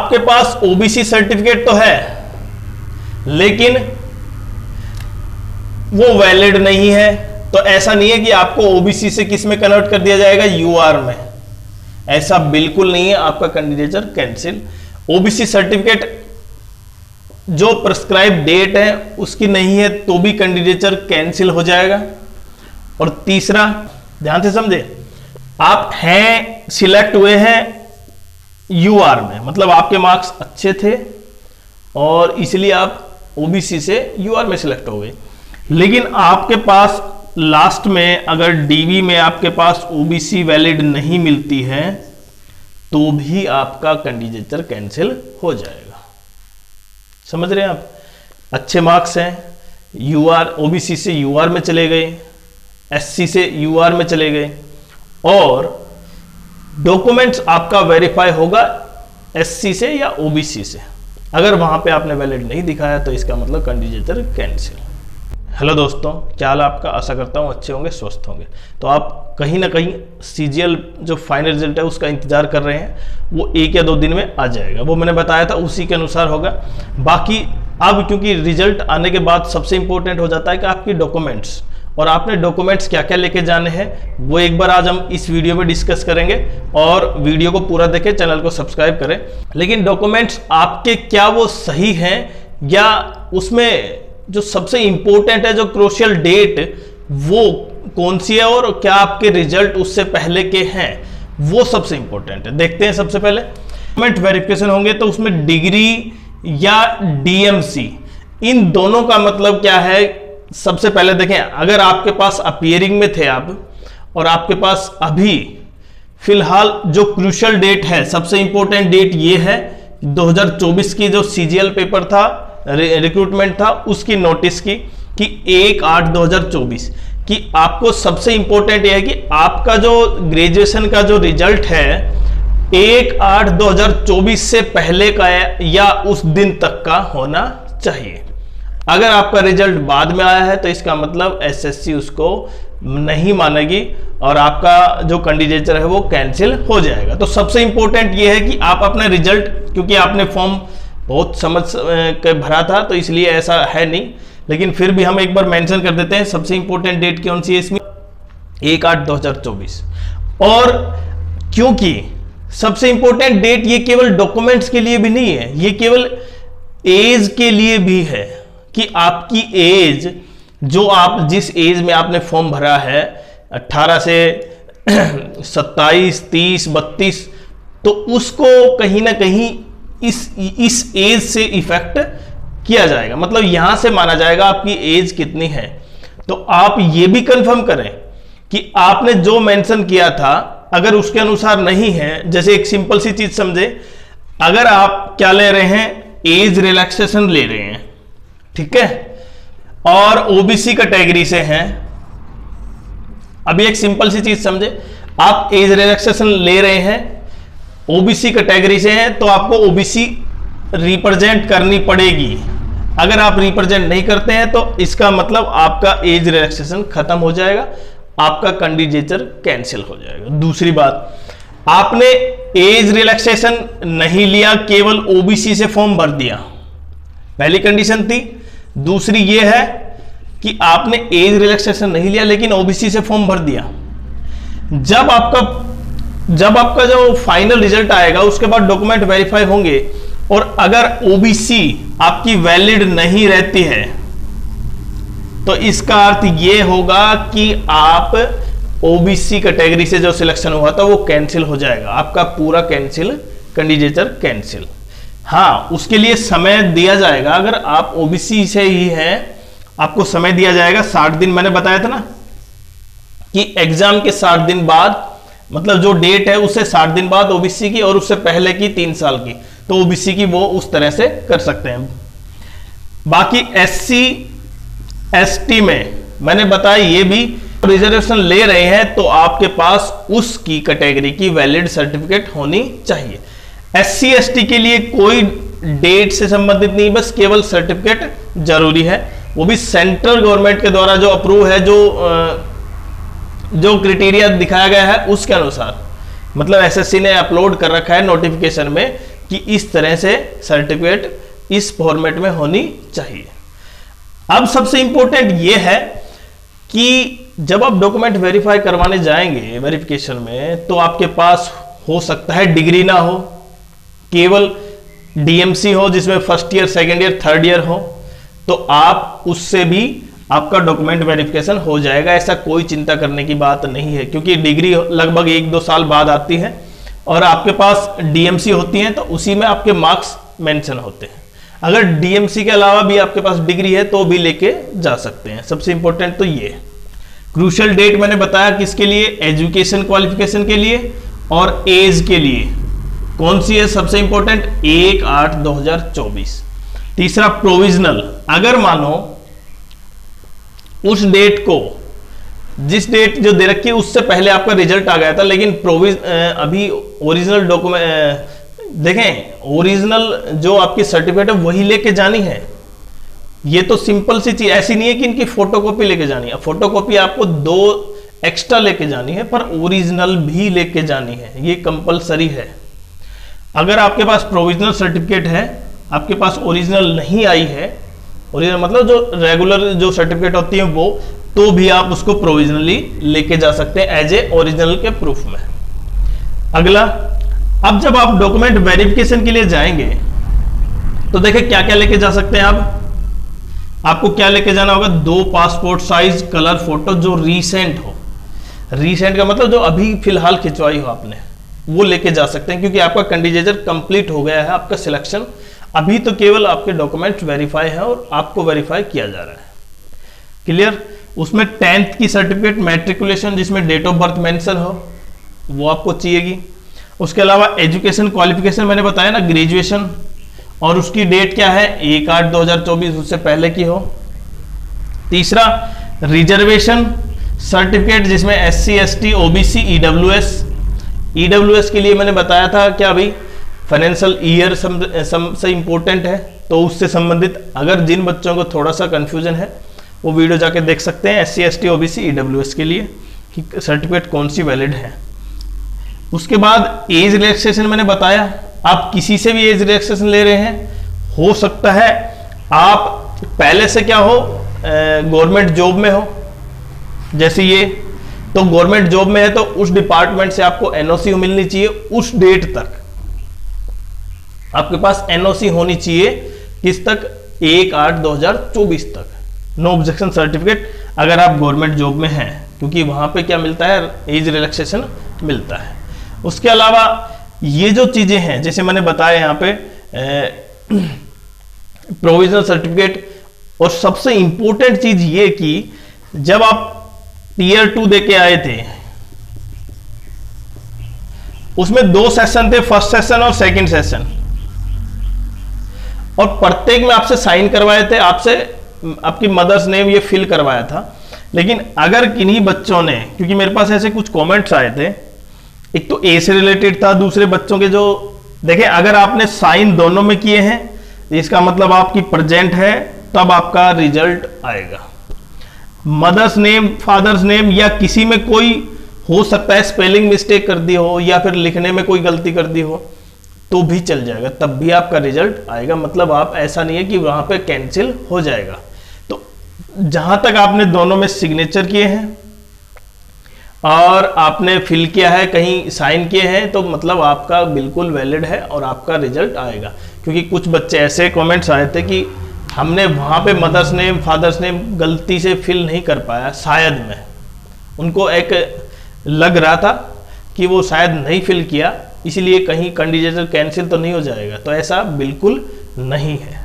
आपके पास OBC certificate तो है लेकिन वो वैलिड नहीं है, तो ऐसा नहीं है कि आपको ओबीसी से किस में कन्वर्ट कर दिया जाएगा, यूआर में। ऐसा बिल्कुल नहीं है, आपका कैंडिडेचर कैंसिल। ओबीसी सर्टिफिकेट जो प्रिस्क्राइब डेट है उसकी नहीं है तो भी कैंडिडेचर कैंसिल हो जाएगा। और तीसरा, ध्यान से समझे, आप हैं सिलेक्ट हुए हैं यूआर में, मतलब आपके मार्क्स अच्छे थे और इसलिए आप ओबीसी से यूआर में सिलेक्ट हो गए, लेकिन आपके पास लास्ट में अगर डीवी में आपके पास ओबीसी वैलिड नहीं मिलती है तो भी आपका कैंडिडेचर कैंसिल हो जाएगा। समझ रहे हैं आप? अच्छे मार्क्स हैं, यूआर ओबीसी से यूआर में चले गए, एससी से यूआर में चले गए और डॉक्यूमेंट्स आपका वेरीफाई होगा एससी से या ओबीसी से। अगर वहां पे आपने वैलिड नहीं दिखाया तो इसका मतलब कैंडिडेचर कैंसिल। हेलो दोस्तों, क्या हाल आपका? आशा करता हूँ अच्छे होंगे, स्वस्थ होंगे। तो आप कहीं ना कहीं सीजीएल जो फाइनल रिजल्ट है उसका इंतजार कर रहे हैं, वो 1 या 2 दिन में आ जाएगा। वो मैंने बताया था उसी के अनुसार होगा। बाकी अब क्योंकि रिजल्ट आने के बाद सबसे इंपॉर्टेंट हो जाता है कि आपकी डॉक्यूमेंट्स, और आपने डॉक्यूमेंट्स क्या क्या लेके जाने हैं वो एक बार आज हम इस वीडियो में डिस्कस करेंगे। और वीडियो को पूरा देखें, चैनल को सब्सक्राइब करें। लेकिन डॉक्यूमेंट्स आपके क्या वो सही हैं या उसमें जो सबसे इंपॉर्टेंट है, जो क्रूशियल डेट, वो कौन सी है और क्या आपके रिजल्ट उससे पहले के हैं, वो सबसे इंपॉर्टेंट है। देखते हैं। सबसे पहले डॉक्यूमेंट वेरिफिकेशन होंगे तो उसमें डिग्री या डीएमसी, इन दोनों का मतलब क्या है। सबसे पहले देखें, अगर आपके पास अपीयरिंग में थे आप और आपके पास अभी फिलहाल जो क्रूशियल डेट है, सबसे इंपॉर्टेंट डेट ये है 2024 की जो सीजीएल पेपर था, रिक्रूटमेंट था, उसकी नोटिस की कि 1/8/2024 कि आपको सबसे इंपॉर्टेंट यह है कि आपका जो ग्रेजुएशन का जो रिजल्ट है 1/8/2024 से पहले का है या उस दिन तक का होना चाहिए। अगर आपका रिजल्ट बाद में आया है तो इसका मतलब एसएससी उसको नहीं मानेगी और आपका जो कैंडिडेचर है वो कैंसिल हो जाएगा। तो सबसे इंपॉर्टेंट ये है कि आप अपना रिजल्ट, क्योंकि आपने फॉर्म बहुत समझ के भरा था तो इसलिए ऐसा है नहीं, लेकिन फिर भी हम एक बार मेंशन कर देते हैं सबसे इंपॉर्टेंट डेट कौन सी है इसमें, 1/8/2024। और क्योंकि सबसे इंपॉर्टेंट डेट ये केवल डॉक्यूमेंट्स के लिए भी नहीं है, ये केवल एज के लिए भी है कि आपकी एज, जो आप जिस एज में आपने फॉर्म भरा है 18 से 27, 30, 32, तो उसको कहीं ना कहीं इस एज से इफेक्ट किया जाएगा। मतलब यहां से माना जाएगा आपकी एज कितनी है। तो आप ये भी कंफर्म करें कि आपने जो मेंशन किया था अगर उसके अनुसार नहीं है, जैसे एक सिंपल सी चीज समझे, अगर आप क्या ले रहे हैं, एज रिलैक्सेशन ले रहे हैं, ठीक है, और ओबीसी कैटेगरी से हैं। अभी एक सिंपल सी चीज समझे, आप एज रिलैक्सेशन ले रहे हैं, ओबीसी कैटेगरी से हैं, तो आपको ओबीसी रिप्रेजेंट करनी पड़ेगी। अगर आप रिप्रेजेंट नहीं करते हैं तो इसका मतलब आपका एज रिलैक्सेशन खत्म हो जाएगा, आपका कैंडिडेचर कैंसिल हो जाएगा। दूसरी बात, आपने एज रिलैक्सेशन नहीं लिया, केवल ओबीसी से फॉर्म भर दिया, पहली कंडीशन थी। दूसरी ये है कि आपने एज रिलैक्सेशन नहीं लिया लेकिन ओबीसी से फॉर्म भर दिया। जब आपका जो फाइनल रिजल्ट आएगा उसके बाद डॉक्यूमेंट वेरीफाई होंगे और अगर ओबीसी आपकी वैलिड नहीं रहती है तो इसका अर्थ यह होगा कि आप ओबीसी कैटेगरी से जो सिलेक्शन हुआ था वो कैंसिल हो जाएगा, आपका पूरा कैंसिल, कैंडिडेचर कैंसिल। हाँ, उसके लिए समय दिया जाएगा। अगर आप ओबीसी से ही हैं, आपको समय दिया जाएगा 60 दिन। मैंने बताया था ना कि एग्जाम के 60 दिन बाद, मतलब जो डेट है उससे 60 दिन बाद ओबीसी की और उससे पहले की 3 साल की, तो ओबीसी की वो उस तरह से कर सकते हैं। बाकी एससी एसटी में मैंने बताया, ये भी रिजर्वेशन ले रहे हैं तो आपके पास उसकी कैटेगरी की वैलिड सर्टिफिकेट होनी चाहिए। एससी एसटी के लिए कोई डेट से संबंधित नहीं, बस केवल सर्टिफिकेट जरूरी है, वो भी सेंट्रल गवर्नमेंट के द्वारा जो अप्रूव है, जो क्राइटेरिया दिखाया गया है उसके अनुसार। मतलब एसएससी ने अपलोड कर रखा है नोटिफिकेशन में कि इस तरह से सर्टिफिकेट इस फॉर्मेट में होनी चाहिए। अब सबसे इंपॉर्टेंट यह है कि जब आप डॉक्यूमेंट वेरीफाई करवाने जाएंगे वेरिफिकेशन में, तो आपके पास हो सकता है डिग्री ना हो, केवल डीएमसी हो जिसमें first year, second year, third year हो, तो आप उससे भी आपका डॉक्यूमेंट वेरिफिकेशन हो जाएगा। ऐसा कोई चिंता करने की बात नहीं है, क्योंकि डिग्री लगभग 1-2 साल बाद आती है और आपके पास डीएमसी होती है तो उसी में आपके मार्क्स मेंशन होते हैं। अगर डीएमसी के अलावा भी आपके पास डिग्री है तो भी लेके जा सकते हैं। सबसे इंपॉर्टेंट तो ये क्रूशियल डेट मैंने बताया किसके लिए, एजुकेशन क्वालिफिकेशन के लिए और एज के लिए। कौन सी है सबसे इंपॉर्टेंट, 1/8/2024। तीसरा प्रोविजनल, अगर मानो उस डेट को, जिस डेट जो दे रखी है उससे पहले आपका रिजल्ट आ गया था, लेकिन अभी ओरिजिनल डॉक्यूमेंट देखें, ओरिजिनल जो आपकी सर्टिफिकेट है वही लेके जानी है। ये तो सिंपल सी चीज, ऐसी नहीं है कि इनकी फोटोकॉपी लेके जानी है। फोटोकॉपी आपको 2 एक्स्ट्रा लेके जानी है, पर ओरिजिनल भी लेके जानी है, ये कंपलसरी है। अगर आपके पास प्रोविजनल सर्टिफिकेट है, आपके पास ओरिजिनल नहीं आई है, ओरिजिनल मतलब जो रेगुलर जो सर्टिफिकेट होती है वो, तो भी आप उसको प्रोविजनली लेके जा सकते हैं एज ए ओरिजिनल के प्रूफ में। अगला, अब जब आप डॉक्यूमेंट वेरिफिकेशन के लिए जाएंगे तो देखिए क्या क्या लेके जा सकते हैं आप। आपको क्या लेके जाना होगा, 2 पासपोर्ट साइज कलर फोटो जो रीसेंट हो। रीसेंट का मतलब जो अभी फिलहाल खिंचवाई हो आपने, वो लेके जा सकते हैं, क्योंकि आपका कैंडिडेचर कंप्लीट हो गया है, आपका सिलेक्शन अभी तो केवल आपके डॉक्यूमेंट वेरीफाई है और आपको वेरीफाई किया जा रहा है। क्लियर। उसमें 10th की सर्टिफिकेट, मैट्रिकुलेशन जिसमें डेट ऑफ बर्थ मेंशन हो, वो आपको चाहिएगी। उसके अलावा एजुकेशन क्वालिफिकेशन मैंने बताया ना, ग्रेजुएशन, और उसकी डेट क्या है, 1/8/2024, उससे पहले की हो। तीसरा रिजर्वेशन सर्टिफिकेट जिसमें SC ST OBC EWS के लिए मैंने बताया था क्या भाई, फाइनेंशियल ईयर सबसे इंपॉर्टेंट है, तो उससे संबंधित अगर जिन बच्चों को थोड़ा सा कंफ्यूजन है वो वीडियो जाके देख सकते हैं SC ST OBC EWS के लिए कि सर्टिफिकेट कौन सी वैलिड है। उसके बाद एज रिलैक्सेशन मैंने बताया, आप किसी से भी एज रिलैक्सेशन ले रहे हैं, हो सकता है आप पहले से क्या हो, गवर्नमेंट जॉब में हो, जैसे ये तो गवर्नमेंट जॉब में है तो उस डिपार्टमेंट से आपको एनओसी मिलनी चाहिए, उस डेट तक आपके पास एनओसी होनी चाहिए, किस तक, 1/8/2024 तक। नो ऑब्जेक्शन सर्टिफिकेट अगर आप गवर्नमेंट जॉब में हैं, क्योंकि वहां पे क्या मिलता है, एज रिलैक्सेशन मिलता है। उसके अलावा ये जो चीजें हैं जैसे मैंने बताया यहाँ पे प्रोविजनल सर्टिफिकेट, और सबसे इंपॉर्टेंट चीज ये कि जब आप टीयर 2 देके आए थे उसमें 2 सेशन थे, फर्स्ट सेशन और सेकंड सेशन, और प्रत्येक में आपसे साइन करवाए थे, आपसे आपकी मदर्स नेम ये फिल करवाया था। लेकिन अगर किन्हीं बच्चों ने, क्योंकि मेरे पास ऐसे कुछ कमेंट्स आए थे, एक तो ए से रिलेटेड था, दूसरे बच्चों के जो देखें, अगर आपने साइन दोनों में किए हैं इसका मतलब आपकी प्रेजेंट है, तब आपका रिजल्ट आएगा। मदर्स नेम, फादर्स नेम या किसी में कोई हो सकता है स्पेलिंग मिस्टेक कर दी हो या फिर लिखने में कोई गलती कर दी हो तो भी चल जाएगा, तब भी आपका रिजल्ट आएगा। मतलब आप ऐसा नहीं है कि वहां पे कैंसिल हो जाएगा। तो जहां तक आपने दोनों में सिग्नेचर किए हैं और आपने फिल किया है, कहीं साइन किए हैं, तो मतलब आपका बिल्कुल वैलिड है और आपका रिजल्ट आएगा। क्योंकि कुछ बच्चे ऐसे कमेंट्स आए थे कि हमने वहां पे मदर्स नेम, फादर्स नेम गलती से फिल नहीं कर पाया, शायद में उनको एक लग रहा था कि वो शायद नहीं फिल किया, इसलिए कहीं कैंडिडेट कैंसिल तो नहीं हो जाएगा, तो ऐसा बिल्कुल नहीं है।